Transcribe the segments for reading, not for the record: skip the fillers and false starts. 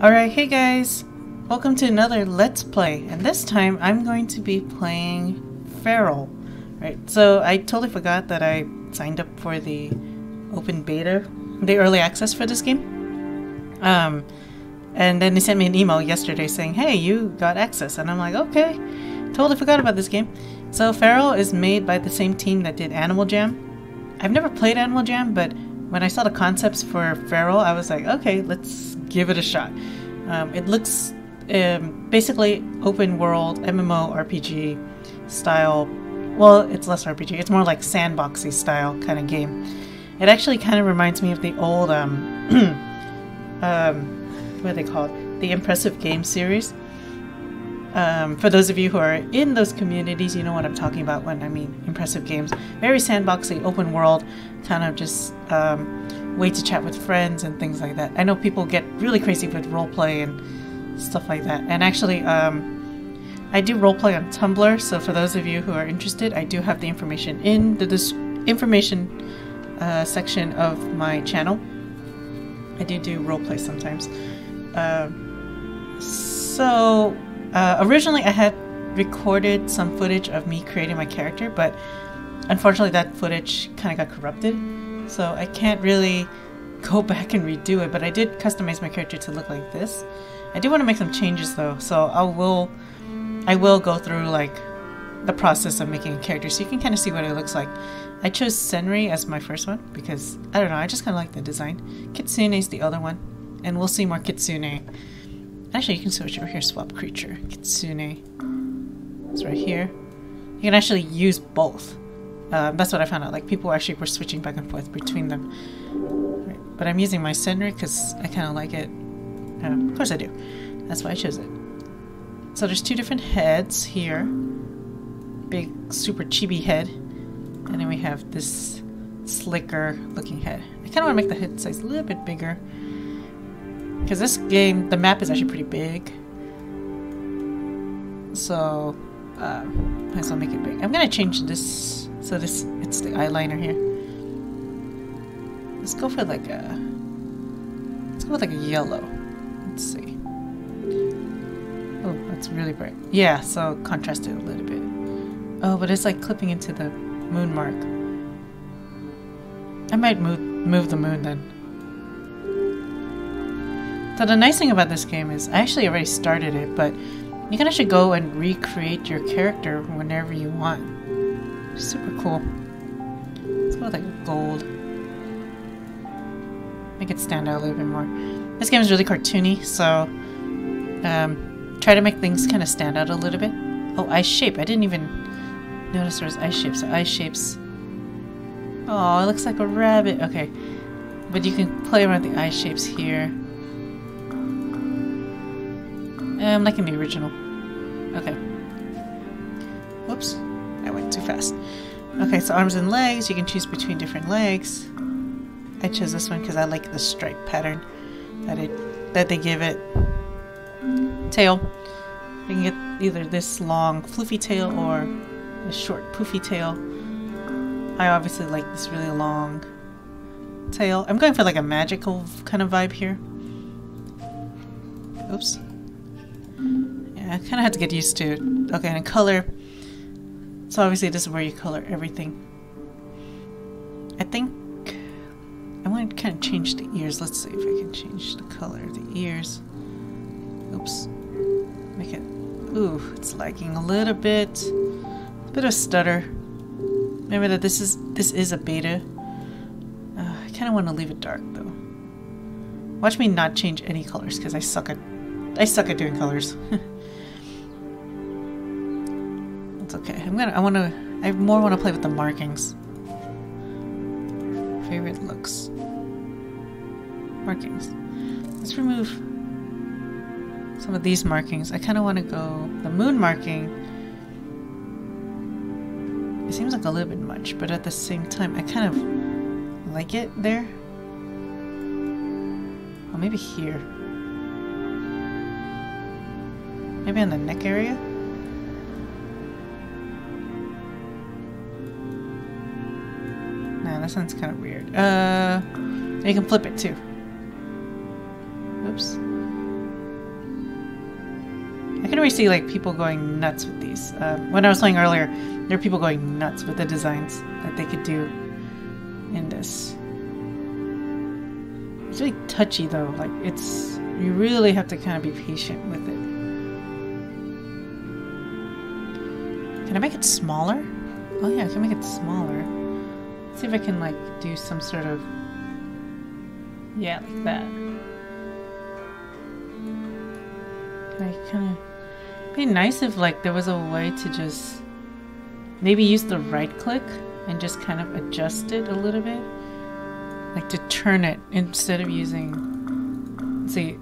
Alright, hey guys! Welcome to another Let's Play, and this time I'm going to be playing Fer.al. Right, so I totally forgot that I signed up for the open beta, the early access for this game. And then they sent me an email yesterday saying, hey, you got access, and I'm like, okay, totally forgot about this game. So Fer.al is made by the same team that did Animal Jam. I've never played Animal Jam, but when I saw the concepts for Fer.al, I was like, okay, let's give it a shot. It looks basically open world MMORPG style. Well, it's less RPG. It's more like sandboxy style kind of game. It actually kind of reminds me of the old what are they called? The Impressive Games series. For those of you who are in those communities, you know what I'm talking about when I mean Impressive Games. Very sandboxy, open world, kind of just way to chat with friends and things like that. I know people get really crazy with roleplay and stuff like that. And actually, I do roleplay on Tumblr, so for those of you who are interested, I do have the information in the information section of my channel. I do roleplay sometimes. Originally I had recorded some footage of me creating my character, but unfortunately that footage kind of got corrupted, so I can't really go back and redo it, but I did customize my character to look like this. I do want to make some changes though, so I will go through like the process of making a character so you can kind of see what it looks like. I chose Senri as my first one because, I don't know, I just kind of like the design. Kitsune is the other one, and we'll see more Kitsune. Actually, you can switch over here, swap creature. Kitsune. It's right here. You can actually use both. That's what I found out. Like, people actually were switching back and forth between them. Right. But I'm using my Senri because I kind of like it. Of course I do. That's why I chose it. So there's two different heads here. Big, super chibi head. And then we have this slicker looking head. I kind of want to make the head size a little bit bigger. Because this game, the map is actually pretty big. So, might as well make it big. I'm going to change this, so it's the eyeliner here. Let's go with like a yellow. Let's see. Oh, that's really bright. Yeah, so contrast it a little bit. Oh, but it's like clipping into the moon mark. I might move the moon then. So the nice thing about this game is, I actually already started it, but you can actually go and recreate your character whenever you want. Super cool. Let's go with like a gold. Make it stand out a little bit more. This game is really cartoony, so try to make things kind of stand out a little bit. Oh, ice shape. I didn't even notice there was ice shapes. So ice shapes. Oh, it looks like a rabbit. Okay. But you can play around the ice shapes here. I'm liking the original. Okay. Whoops. I went too fast. Okay, so arms and legs. You can choose between different legs. I chose this one because I like the stripe pattern that they give it. Tail. You can get either this long floofy tail or a short poofy tail. I obviously like this really long tail. I'm going for like a magical kind of vibe here. Oops. Yeah, I kind of had to get used to it. Okay, and color. So obviously this is where you color everything. I think I want to kind of change the ears. Let's see if I can change the color of the ears. Oops. Make it... Ooh, it's lagging a little bit. A bit of stutter. Remember that this is a beta. I kind of want to leave it dark though. Watch me not change any colors because I suck at doing colors. It's okay. I more want to play with the markings. Favorite looks. Markings. Let's remove some of these markings. I kind of want to go the moon marking. It seems like a little bit much, but at the same time, I kind of like it there. Oh, maybe here. Maybe on the neck area? Nah, that sounds kind of weird. You can flip it too. Oops. I can already see like people going nuts with these. When I was playing earlier, there were people going nuts with the designs that they could do in this. It's really touchy though. Like it's, you really have to kind of be patient with it. Can I make it smaller? Oh yeah, I can make it smaller. Let's see if I can like do some sort of, yeah, like that. Can I kind of, it'd be nice if like there was a way to just maybe use the right click and just kind of adjust it a little bit. Like to turn it instead of using, see,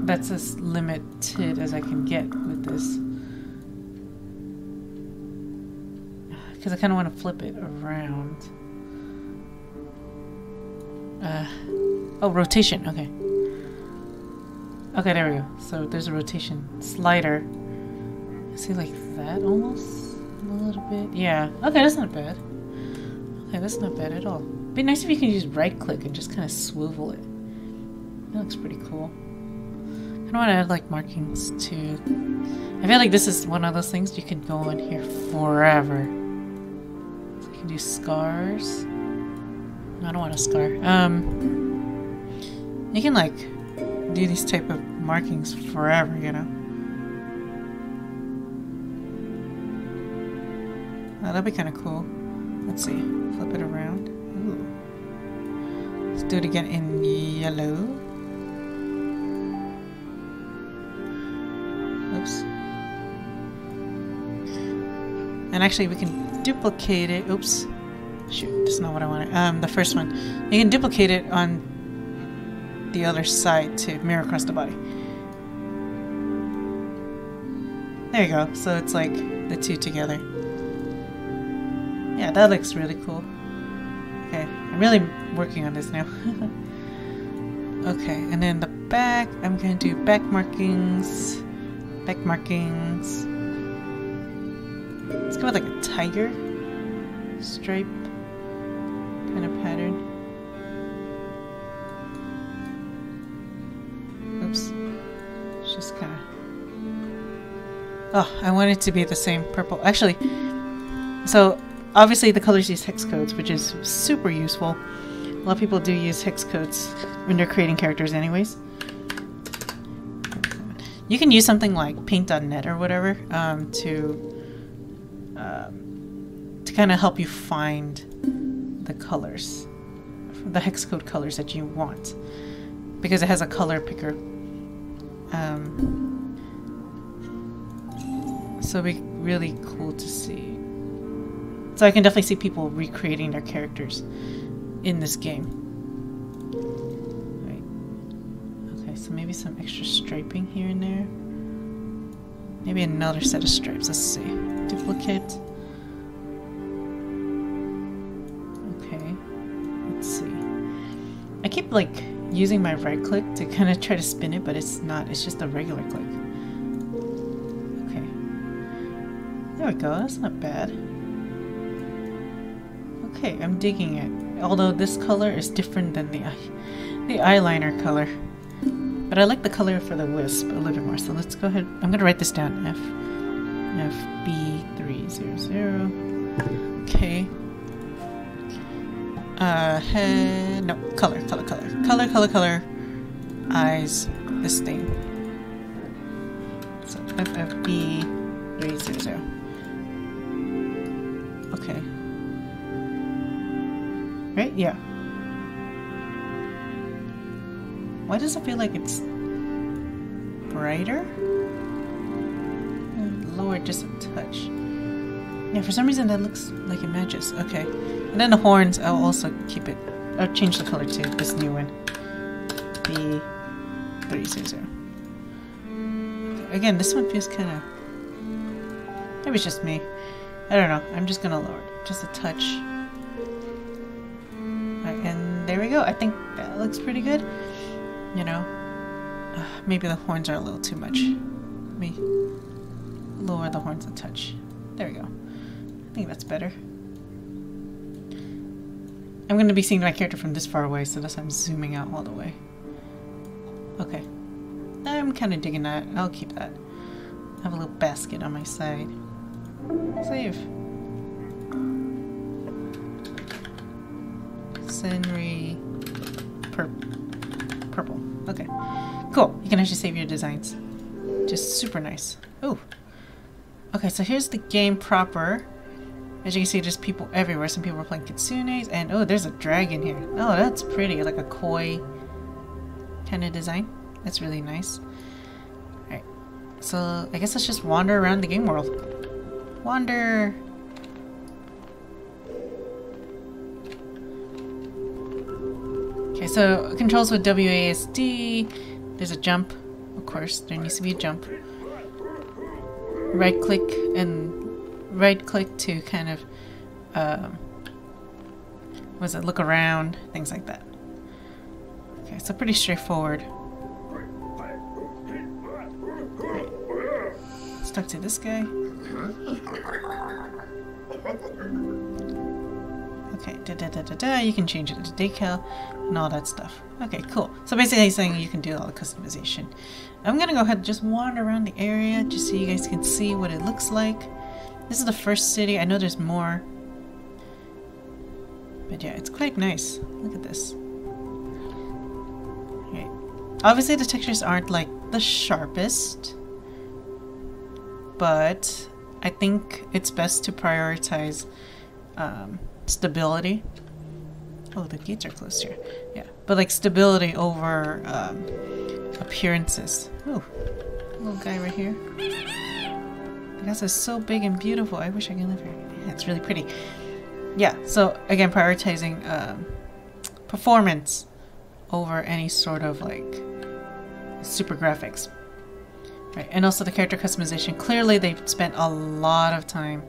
that's as limited as I can get with this. Because I kind of want to flip it around. Oh, rotation, okay. Okay, there we go. So there's a rotation slider. See, like that almost? A little bit? Yeah. Okay, that's not bad. Okay, that's not bad at all. It'd be nice if you could use right click and just kind of swivel it. That looks pretty cool. I don't want to add like markings too. I feel like this is one of those things you can go on here forever. So you can do scars. No, I don't want a scar. You can like do these type of markings forever, you know. Oh, that'd be kind of cool. Let's see. Flip it around. Ooh. Let's do it again in yellow. Oops. And actually we can duplicate it. Oops. Shoot, that's not what I wanted. The first one. You can duplicate it on the other side to mirror across the body. There you go. So it's like the two together. Yeah, that looks really cool. Okay, I'm really working on this now. Okay, and then the back, I'm going to do back markings. Back markings. Let's go with like a tiger stripe kind of pattern. Oops. It's just kind of... Oh, I want it to be the same purple. Actually, so obviously the colors use hex codes, which is super useful. A lot of people do use hex codes when they're creating characters anyways. You can use something like paint.net or whatever to kind of help you find the colors, the hex code colors that you want, because it has a color picker. So it'd be really cool to see. So I can definitely see people recreating their characters in this game. Right. Okay, so maybe some extra striping here and there. Maybe another set of stripes. Let's see. Duplicate. Okay. Let's see. I keep like using my right click to kind of try to spin it, but it's not. It's just a regular click. Okay. There we go. That's not bad. Okay, I'm digging it. Although this color is different than the eyeliner color. But I like the color for the wisp a little bit more. So let's go ahead. I'm going to write this down. FB300. Okay. Head. No, color. Color. Eyes. This thing. So FFB300. Okay. Right? Yeah. Why does it feel like it's brighter? Lower just a touch. Yeah, for some reason that looks like it matches. Okay. And then the horns, I'll also keep it. I'll change the color to this new one. B300. Okay. Again, this one feels kind of... Maybe it's just me. I don't know. I'm just gonna lower it just a touch. And there we go. I think that looks pretty good. You know, maybe the horns are a little too much. Let me lower the horns a touch. There we go. I think that's better. I'm going to be seeing my character from this far away, so that's why I'm zooming out all the way. Okay. I'm kind of digging that. I'll keep that. I have a little basket on my side. Save. Scenery. Purple. Okay. Cool. You can actually save your designs. Just super nice. Ooh. Okay, so here's the game proper. As you can see, there's people everywhere. Some people are playing kitsunes, and oh, there's a dragon here. Oh, that's pretty. Like a koi kind of design. That's really nice. Alright. So, I guess let's just wander around the game world. Wander! Okay, so controls with WASD. There's a jump. Of course, there needs to be a jump. Right click to kind of look around, things like that. Okay, so pretty straightforward. Right. Let's talk to this guy. Okay, you can change it to decal and all that stuff. Okay, cool. So basically he's saying you can do all the customization. I'm gonna go ahead and just wander around the area just so you guys can see what it looks like. This is the first city. I know there's more. But yeah, it's quite nice. Look at this. Okay. Obviously the textures aren't like the sharpest, but I think it's best to prioritize stability. Oh, the gates are closed here. Yeah, but like stability over appearances. Oh, little guy right here. The house is so big and beautiful. I wish I could live here. Yeah, it's really pretty. Yeah, so again, prioritizing performance over any sort of like super graphics. Right, and also the character customization. Clearly they've spent a lot of time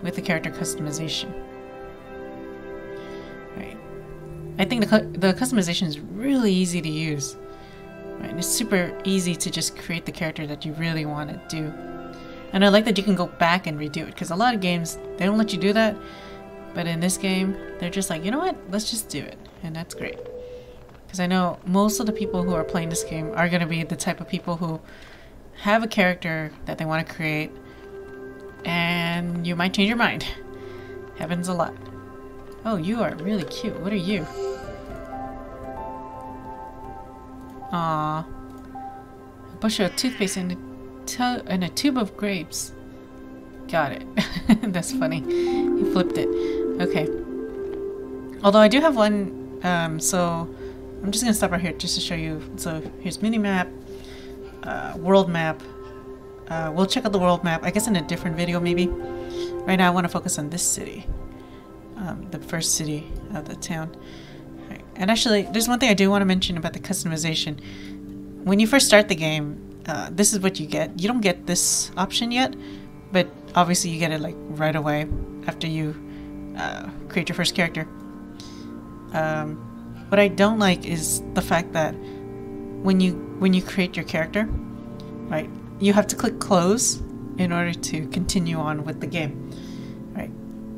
with the character customization. Right. I think the customization is really easy to use. Right, and it's super easy to just create the character that you really want to do. And I like that you can go back and redo it, because a lot of games, they don't let you do that. But in this game, they're just like, you know what? Let's just do it. And that's great. Because I know most of the people who are playing this game are going to be the type of people who have a character that they want to create, and you might change your mind. Happens a lot. Oh, you are really cute. What are you? Aww. A bushel of toothpaste and a tube of grapes. Got it. That's funny. He flipped it. Okay. Although I do have one, so I'm just gonna stop right here just to show you. So here's mini-map, world map. We'll check out the world map, I guess in a different video maybe. Right now I want to focus on this city. The first city of the town. Right. And actually, there's one thing I do want to mention about the customization. When you first start the game, this is what you get. You don't get this option yet, but obviously you get it like right away after you create your first character. What I don't like is the fact that when you create your character, right, you have to click close in order to continue on with the game. Right.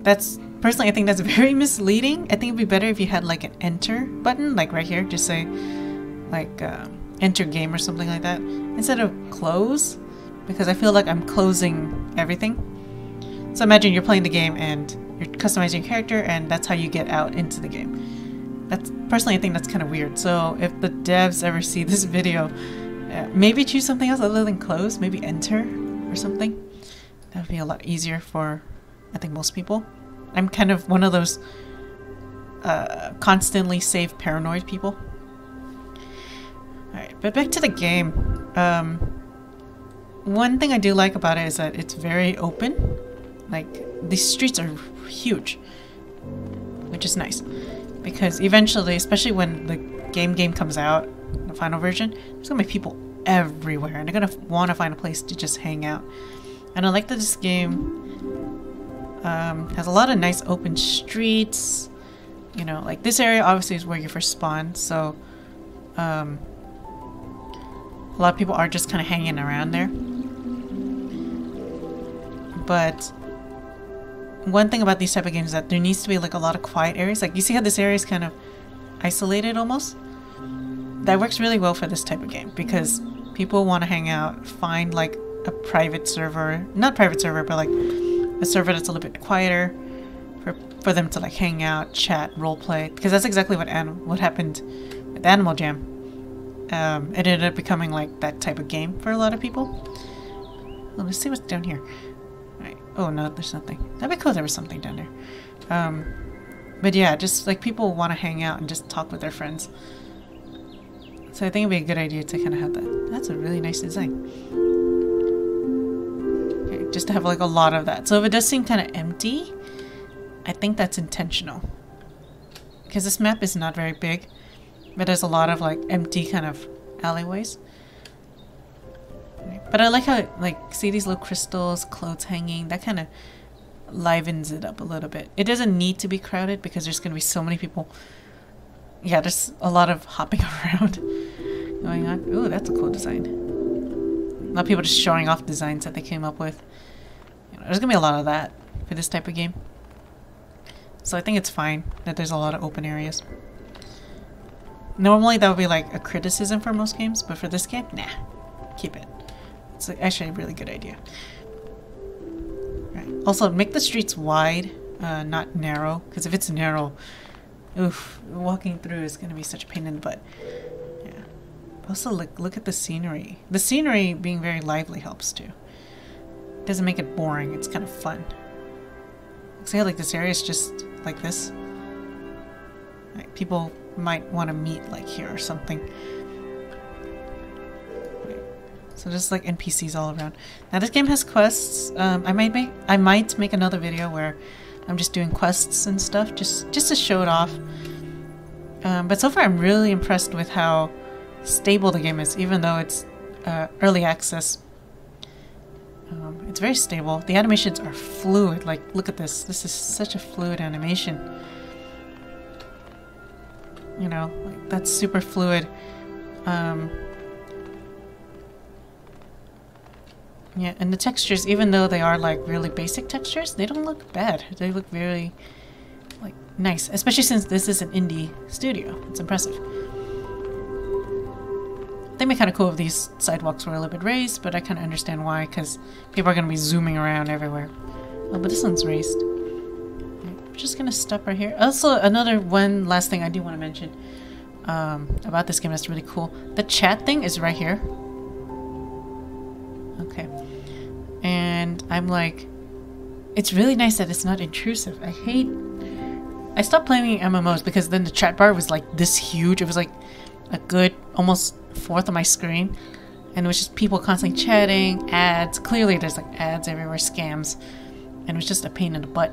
That's personally, I think that's very misleading. I think it'd be better if you had like an enter button, like right here, just say like enter game or something like that, instead of close, because I feel like I'm closing everything. So imagine you're playing the game and you're customizing your character, and that's how you get out into the game. That's personally, I think that's kind of weird. So if the devs ever see this video, maybe choose something else other than close, maybe enter or something. That would be a lot easier for, I think, most people. I'm kind of one of those constantly save paranoid people. Alright, but back to the game. One thing I do like about it is that it's very open. Like, these streets are huge, which is nice. Because eventually, especially when the game comes out, the final version, there's gonna be people everywhere, and they're gonna want to find a place to just hang out. And I like that this game has a lot of nice open streets. You know, like this area obviously is where you first spawn, so a lot of people are just kind of hanging around there. But one thing about these type of games is that there needs to be like a lot of quiet areas. Like you see how this area is kind of isolated almost? That works really well for this type of game because people want to hang out, find like a private server, not private server, but like a server that's a little bit quieter for them to like hang out, chat, roleplay, because that's exactly what happened with Animal Jam. It ended up becoming like that type of game for a lot of people. Well, let's see what's down here. Right. Oh no, there's nothing. That'd be cool if there was something down there. But yeah, just like people want to hang out and just talk with their friends. So I think it'd be a good idea to kind of have that. That's a really nice design. Okay, just to have like a lot of that. So if it does seem kind of empty, I think that's intentional. Because this map is not very big, but there's a lot of like empty kind of alleyways. But I like how, like, see these little crystals, clothes hanging, that kind of livens it up a little bit. It doesn't need to be crowded because there's going to be so many people. Yeah, there's a lot of hopping around going on. Ooh, that's a cool design. A lot of people just showing off designs that they came up with. You know, there's going to be a lot of that for this type of game. So I think it's fine that there's a lot of open areas. Normally that would be like a criticism for most games, but for this game, nah, keep it. It's actually a really good idea. Right. Also, make the streets wide, not narrow, because if it's narrow, oof, walking through is going to be such a pain in the butt. Yeah. Also, look at the scenery. The scenery being very lively helps too. It doesn't make it boring. It's kind of fun. See how like this area is just like this? Like, people might want to meet like here or something. So just like NPCs all around. Now this game has quests. I might make another video where I'm just doing quests and stuff, just to show it off. But so far I'm really impressed with how stable the game is, even though it's early access. It's very stable. The animations are fluid. Like, look at this. This is such a fluid animation. You know, like, that's super fluid. Yeah, and the textures, even though they are like really basic textures, they don't look bad. They look very like nice, especially since this is an indie studio. It's impressive. I think it'd be kind of cool if these sidewalks were a little bit raised, but I kind of understand why, because people are going to be zooming around everywhere. Oh, but this one's raised. I'm just going to stop right here. Also, one last thing I do want to mention about this game that's really cool. The chat thing is right here. Okay. And I'm like, it's really nice that it's not intrusive. I stopped playing MMOs because then the chat bar was like this huge. It was like a good almost fourth of my screen, and it was just people constantly chatting, ads. Clearly there's like ads everywhere, scams, and it was just a pain in the butt.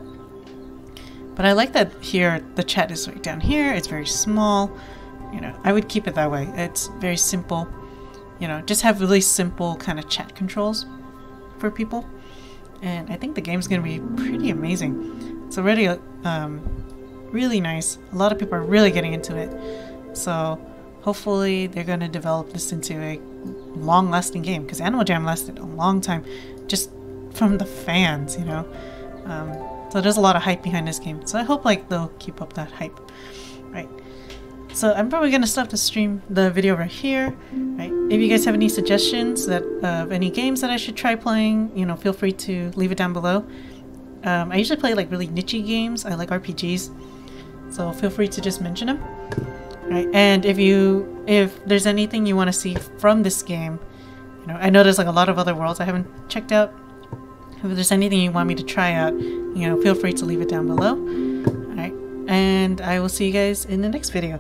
But I like that here the chat is right down here. It's very small. You know, I would keep it that way. It's very simple. You know, just have really simple kind of chat controls for people, and I think the game's gonna be pretty amazing. It's already really nice. A lot of people are really getting into it, so hopefully they're gonna develop this into a long-lasting game, because Animal Jam lasted a long time just from the fans, you know. So there's a lot of hype behind this game, so I hope like they'll keep up that hype. Right, so I'm probably gonna stop the video right here. Right, if you guys have any suggestions of any games that I should try playing, you know, feel free to leave it down below. I usually play like really niche games. I like RPGs, so feel free to just mention them. Right, and if there's anything you want to see from this game, you know, I know there's like a lot of other worlds I haven't checked out. If there's anything you want me to try out, you know, feel free to leave it down below. All right, and I will see you guys in the next video.